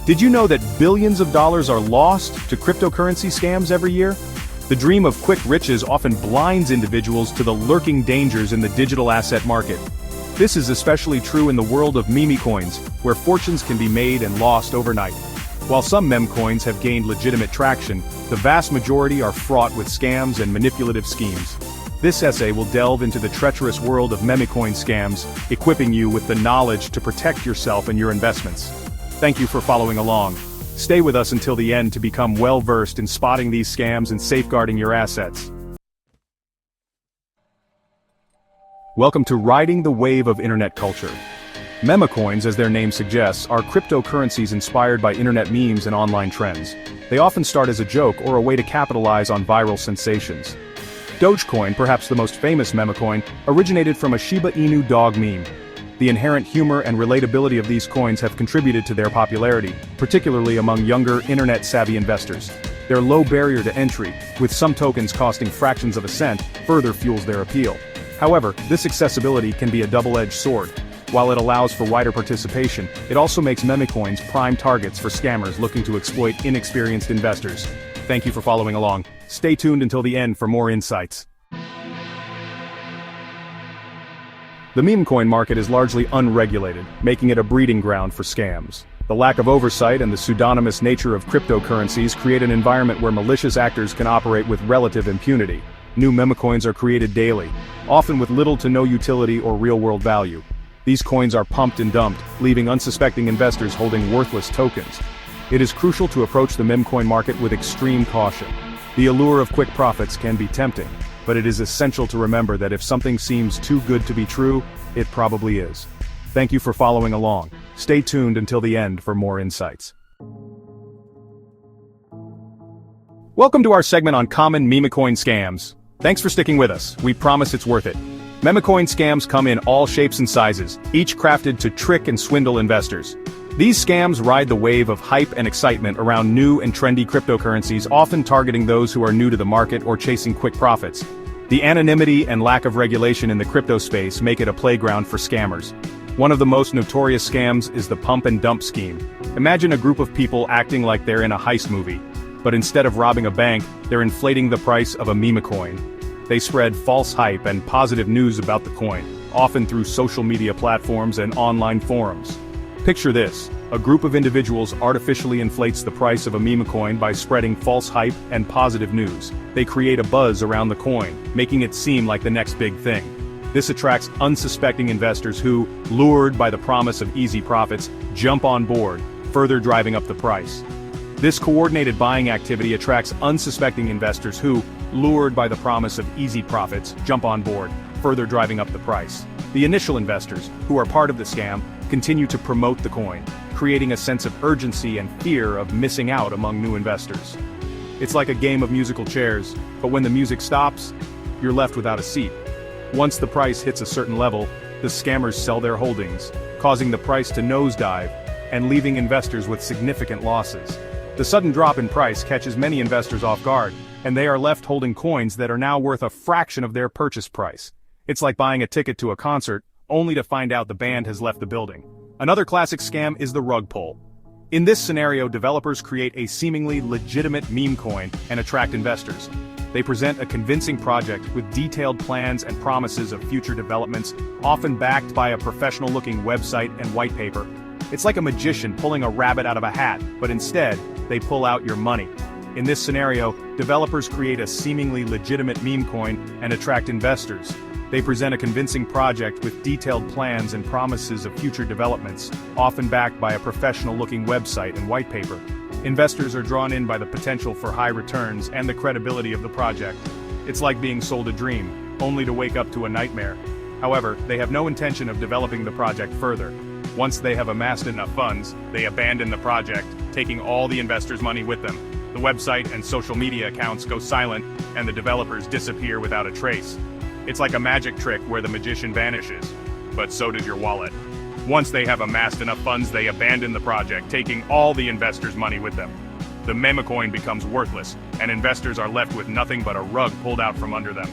Did you know that billions of dollars are lost to cryptocurrency scams every year? The dream of quick riches often blinds individuals to the lurking dangers in the digital asset market. This is especially true in the world of Memecoins, where fortunes can be made and lost overnight. While some Memecoins have gained legitimate traction, the vast majority are fraught with scams and manipulative schemes. This essay will delve into the treacherous world of Memecoin scams, equipping you with the knowledge to protect yourself and your investments. Thank you for following along. Stay with us until the end to become well-versed in spotting these scams and safeguarding your assets. Welcome to Riding the Wave of Internet Culture. Memecoins, as their name suggests, are cryptocurrencies inspired by internet memes and online trends. They often start as a joke or a way to capitalize on viral sensations. Dogecoin, perhaps the most famous Memecoin, originated from a Shiba Inu dog meme. The inherent humor and relatability of these coins have contributed to their popularity, particularly among younger, internet-savvy investors. Their low barrier to entry, with some tokens costing fractions of a cent, further fuels their appeal. However, this accessibility can be a double-edged sword. While it allows for wider participation, it also makes Memecoins prime targets for scammers looking to exploit inexperienced investors. Thank you for following along. Stay tuned until the end for more insights. The Memecoin market is largely unregulated, making it a breeding ground for scams. The lack of oversight and the pseudonymous nature of cryptocurrencies create an environment where malicious actors can operate with relative impunity. New Memecoins are created daily, often with little to no utility or real-world value. These coins are pumped and dumped, leaving unsuspecting investors holding worthless tokens. It is crucial to approach the Memecoin market with extreme caution. The allure of quick profits can be tempting, but it is essential to remember that if something seems too good to be true, it probably is. Thank you for following along. Stay tuned until the end for more insights. Welcome to our segment on common Memecoin scams. Thanks for sticking with us. We promise it's worth it. Memecoin scams come in all shapes and sizes, each crafted to trick and swindle investors. These scams ride the wave of hype and excitement around new and trendy cryptocurrencies, often targeting those who are new to the market or chasing quick profits. The anonymity and lack of regulation in the crypto space make it a playground for scammers. One of the most notorious scams is the pump and dump scheme. Imagine a group of people acting like they're in a heist movie, but instead of robbing a bank, they're inflating the price of a Memecoin. They spread false hype and positive news about the coin, often through social media platforms and online forums. Picture this: a group of individuals artificially inflates the price of a Memecoin by spreading false hype and positive news. They create a buzz around the coin, making it seem like the next big thing. This attracts unsuspecting investors who, lured by the promise of easy profits, jump on board, further driving up the price. This coordinated buying activity attracts unsuspecting investors who, lured by the promise of easy profits, jump on board, further driving up the price. The initial investors, who are part of the scam, continue to promote the coin, creating a sense of urgency and fear of missing out among new investors. It's like a game of musical chairs, but when the music stops, you're left without a seat. Once the price hits a certain level, the scammers sell their holdings, causing the price to nosedive and leaving investors with significant losses. The sudden drop in price catches many investors off guard, and they are left holding coins that are now worth a fraction of their purchase price. It's like buying a ticket to a concert, only to find out the band has left the building. Another classic scam is the rug pull. In this scenario, developers create a seemingly legitimate meme coin and attract investors. They present a convincing project with detailed plans and promises of future developments, often backed by a professional-looking website and white paper. It's like a magician pulling a rabbit out of a hat, but instead, they pull out your money. In this scenario, developers create a seemingly legitimate meme coin and attract investors. They present a convincing project with detailed plans and promises of future developments, often backed by a professional-looking website and white paper. Investors are drawn in by the potential for high returns and the credibility of the project. It's like being sold a dream, only to wake up to a nightmare. However, they have no intention of developing the project further. Once they have amassed enough funds, they abandon the project, taking all the investors' money with them. The website and social media accounts go silent, and the developers disappear without a trace. It's like a magic trick where the magician vanishes, but so does your wallet. Once they have amassed enough funds, they abandon the project, taking all the investors' money with them. The Memecoin becomes worthless, and investors are left with nothing but a rug pulled out from under them.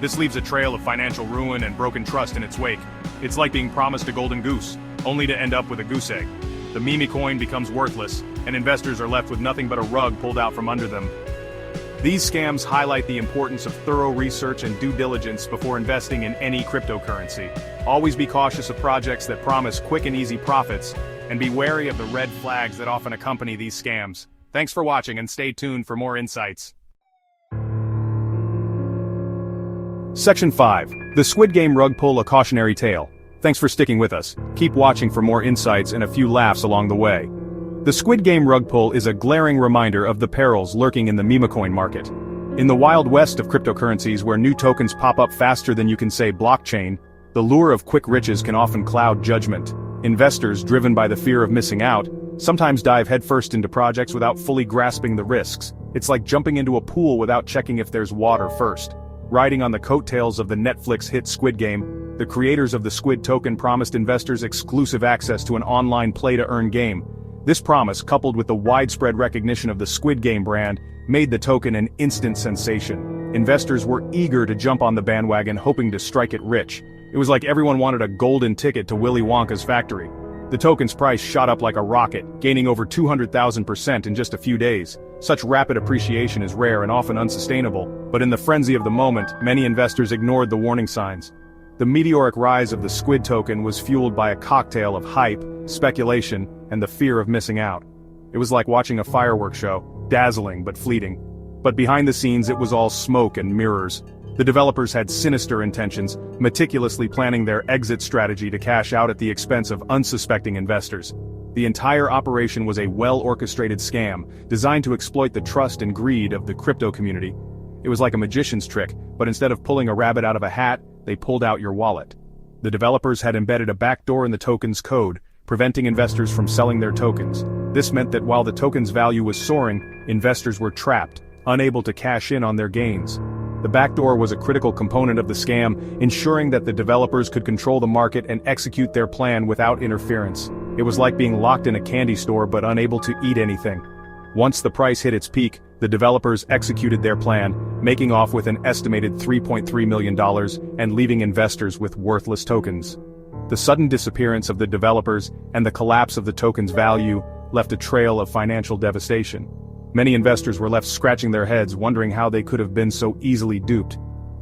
This leaves a trail of financial ruin and broken trust in its wake. It's like being promised a golden goose, only to end up with a goose egg. The Memecoin becomes worthless, and investors are left with nothing but a rug pulled out from under them. These scams highlight the importance of thorough research and due diligence before investing in any cryptocurrency. Always be cautious of projects that promise quick and easy profits, and be wary of the red flags that often accompany these scams. Thanks for watching and stay tuned for more insights. Section 5. The Squid Game Rug Pull, a Cautionary Tale. Thanks for sticking with us. Keep watching for more insights and a few laughs along the way. The Squid Game Rug Pull is a glaring reminder of the perils lurking in the Memecoin market. In the wild west of cryptocurrencies where new tokens pop up faster than you can say blockchain, the lure of quick riches can often cloud judgment. Investors, driven by the fear of missing out, sometimes dive headfirst into projects without fully grasping the risks. It's like jumping into a pool without checking if there's water first. Riding on the coattails of the Netflix hit Squid Game, the creators of the Squid token promised investors exclusive access to an online play-to-earn game. This promise, coupled with the widespread recognition of the Squid Game brand, made the token an instant sensation. Investors were eager to jump on the bandwagon, hoping to strike it rich. It was like everyone wanted a golden ticket to Willy Wonka's factory. The token's price shot up like a rocket, gaining over 200,000% in just a few days. Such rapid appreciation is rare and often unsustainable, but in the frenzy of the moment, many investors ignored the warning signs. The meteoric rise of the Squid token was fueled by a cocktail of hype, speculation, and the fear of missing out. It was like watching a fireworks show, dazzling but fleeting. But behind the scenes it was all smoke and mirrors. The developers had sinister intentions, meticulously planning their exit strategy to cash out at the expense of unsuspecting investors. The entire operation was a well-orchestrated scam, designed to exploit the trust and greed of the crypto community. It was like a magician's trick, but instead of pulling a rabbit out of a hat, they pulled out your wallet. The developers had embedded a backdoor in the token's code, preventing investors from selling their tokens. This meant that while the token's value was soaring, investors were trapped, unable to cash in on their gains. The backdoor was a critical component of the scam, ensuring that the developers could control the market and execute their plan without interference. It was like being locked in a candy store but unable to eat anything. Once the price hit its peak, the developers executed their plan, making off with an estimated $3.3 million and leaving investors with worthless tokens. The sudden disappearance of the developers and the collapse of the token's value left a trail of financial devastation. Many investors were left scratching their heads, wondering how they could have been so easily duped.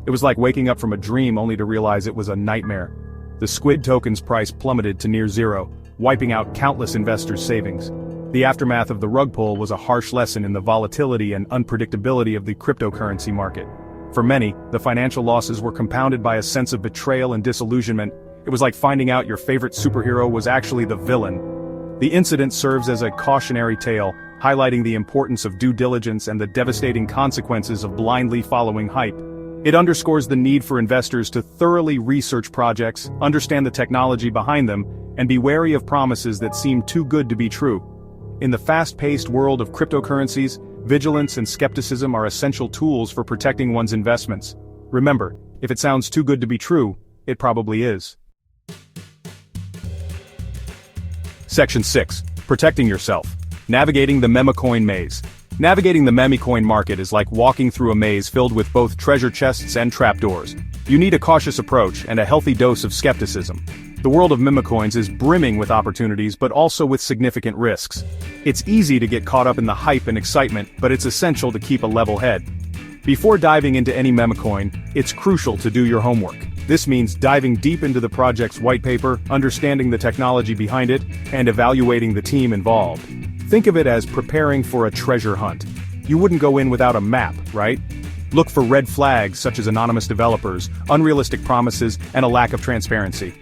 It was like waking up from a dream only to realize it was a nightmare. The Squid token's price plummeted to near zero, wiping out countless investors' savings. The aftermath of the rug pull was a harsh lesson in the volatility and unpredictability of the cryptocurrency market. For many, the financial losses were compounded by a sense of betrayal and disillusionment. It was like finding out your favorite superhero was actually the villain. The incident serves as a cautionary tale, highlighting the importance of due diligence and the devastating consequences of blindly following hype. It underscores the need for investors to thoroughly research projects, understand the technology behind them, and be wary of promises that seem too good to be true. In the fast-paced world of cryptocurrencies, vigilance and skepticism are essential tools for protecting one's investments. Remember, if it sounds too good to be true, it probably is. Section 6. Protecting yourself. Navigating the Memecoin maze. Navigating the Memecoin market is like walking through a maze filled with both treasure chests and trapdoors. You need a cautious approach and a healthy dose of skepticism. The world of Memecoins is brimming with opportunities but also with significant risks. It's easy to get caught up in the hype and excitement, but it's essential to keep a level head. Before diving into any Memecoin, it's crucial to do your homework. This means diving deep into the project's white paper, understanding the technology behind it, and evaluating the team involved. Think of it as preparing for a treasure hunt. You wouldn't go in without a map, right? Look for red flags such as anonymous developers, unrealistic promises, and a lack of transparency.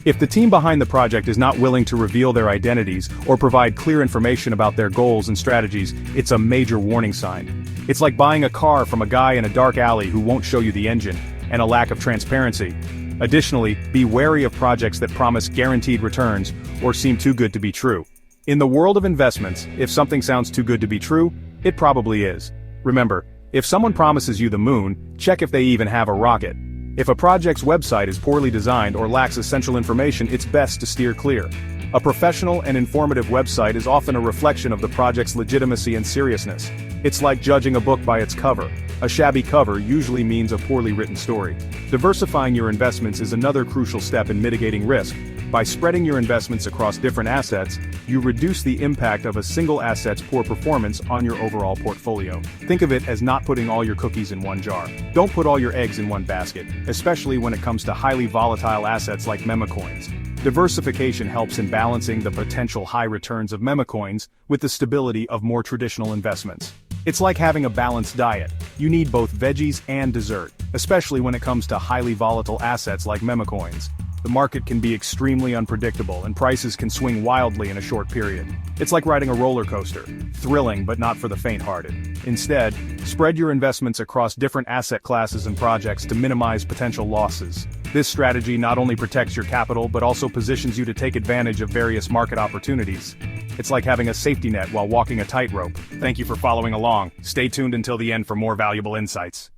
If the team behind the project is not willing to reveal their identities or provide clear information about their goals and strategies, it's a major warning sign. It's like buying a car from a guy in a dark alley who won't show you the engine, and a lack of transparency. Additionally, be wary of projects that promise guaranteed returns or seem too good to be true. In the world of investments, if something sounds too good to be true, it probably is. Remember, if someone promises you the moon, check if they even have a rocket. If a project's website is poorly designed or lacks essential information, it's best to steer clear. A professional and informative website is often a reflection of the project's legitimacy and seriousness. It's like judging a book by its cover. A shabby cover usually means a poorly written story. Diversifying your investments is another crucial step in mitigating risk. By spreading your investments across different assets, you reduce the impact of a single asset's poor performance on your overall portfolio. Think of it as not putting all your cookies in one jar. Don't put all your eggs in one basket, especially when it comes to highly volatile assets like Memecoins. Diversification helps in balancing the potential high returns of Memecoins with the stability of more traditional investments. It's like having a balanced diet. You need both veggies and dessert, especially when it comes to highly volatile assets like Memecoins. The market can be extremely unpredictable and prices can swing wildly in a short period. It's like riding a roller coaster, thrilling but not for the faint-hearted. Instead, spread your investments across different asset classes and projects to minimize potential losses. This strategy not only protects your capital but also positions you to take advantage of various market opportunities. It's like having a safety net while walking a tightrope. Thank you for following along. Stay tuned until the end for more valuable insights.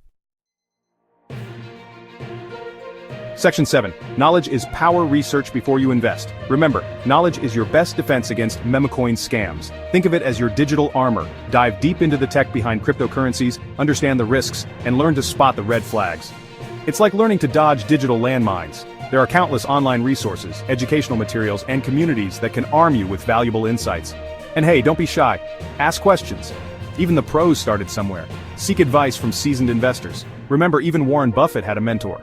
Section 7. Knowledge is power. Research before you invest. Remember, knowledge is your best defense against Memecoin scams. Think of it as your digital armor. Dive deep into the tech behind cryptocurrencies, understand the risks, and learn to spot the red flags. It's like learning to dodge digital landmines. There are countless online resources, educational materials, and communities that can arm you with valuable insights. And hey, don't be shy. Ask questions. Even the pros started somewhere. Seek advice from seasoned investors. Remember, even Warren Buffett had a mentor.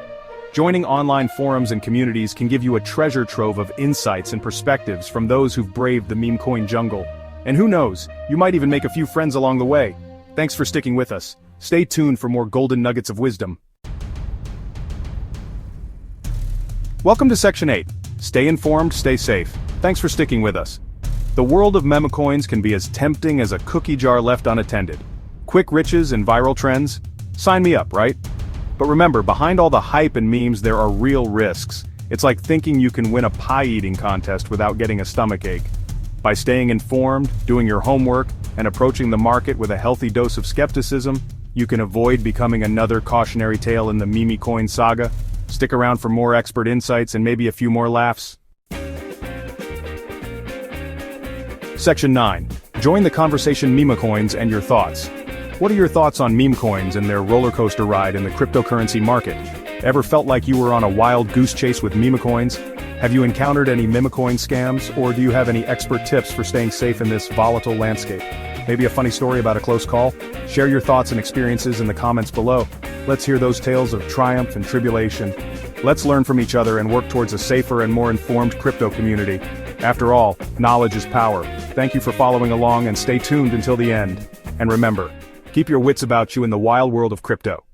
Joining online forums and communities can give you a treasure trove of insights and perspectives from those who've braved the Memecoin jungle. And who knows, you might even make a few friends along the way. Thanks for sticking with us. Stay tuned for more golden nuggets of wisdom. Welcome to Section 8. Stay informed, stay safe. Thanks for sticking with us. The world of Memecoins can be as tempting as a cookie jar left unattended. Quick riches and viral trends? Sign me up, right? But remember, behind all the hype and memes there are real risks. It's like thinking you can win a pie-eating contest without getting a stomachache. By staying informed, doing your homework, and approaching the market with a healthy dose of skepticism, you can avoid becoming another cautionary tale in the Memecoin saga. Stick around for more expert insights and maybe a few more laughs. Section 9. Join the conversation. Memecoins and your thoughts. What are your thoughts on Memecoins and their roller coaster ride in the cryptocurrency market? Ever felt like you were on a wild goose chase with Memecoins? Have you encountered any Memecoin scams, or do you have any expert tips for staying safe in this volatile landscape? Maybe a funny story about a close call? Share your thoughts and experiences in the comments below. Let's hear those tales of triumph and tribulation. Let's learn from each other and work towards a safer and more informed crypto community. After all, knowledge is power. Thank you for following along and stay tuned until the end. And remember, keep your wits about you in the wild world of crypto.